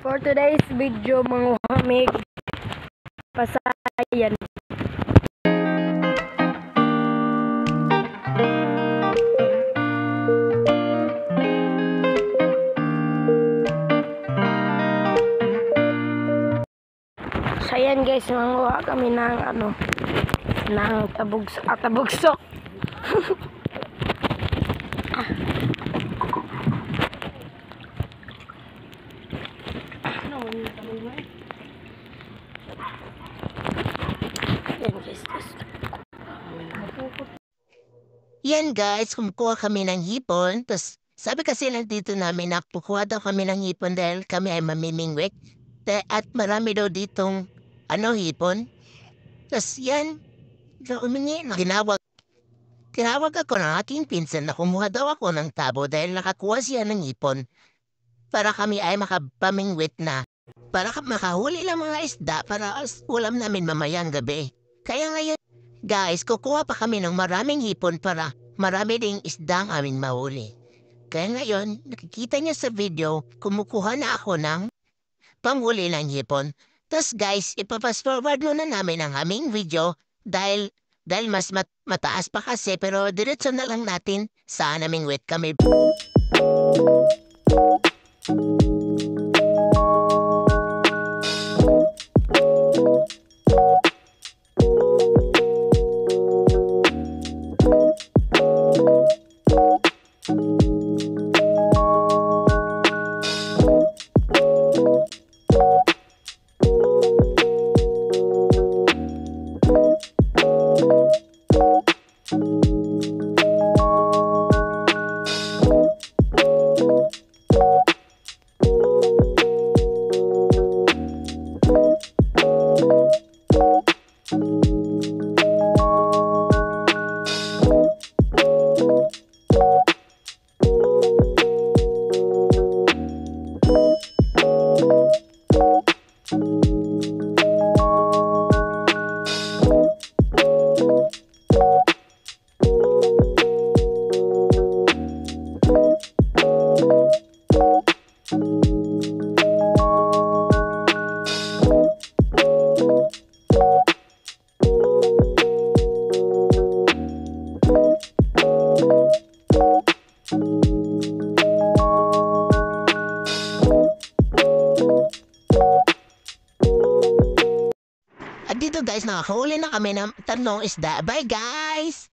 For today's video, mga hamig pasayan. So ayan guys, manguha kami ng ng tabugsok. Yan guys, kumukuha kami ng hipon. Tapos sabi kasi lang dito namin na kukuha daw kami ng hipon dahil kami ay mamimingwik. At marami daw ditong hipon. Tapos yan, tinawag ako ng aking pinsan na kumuha daw ako ng tabo dahil nakakuha siya ng hipon para kami ay makapamingwit na. Para makahuli lang mga isda para ulam namin mamayang gabi. Kaya ngayon, guys, kukuha pa kami ng maraming hipon para marami ding isda ang aming mahuli. Kaya ngayon, nakikita niyo sa video, kumukuha na ako ng panghuli ng hipon. Tapos guys, ipapas forward muna namin ang aming video dahil mas mataas pa kasi pero diretso na lang natin sa naming wet kami. At dito guys, nakahuli na kami ng 3 isda. Bye guys!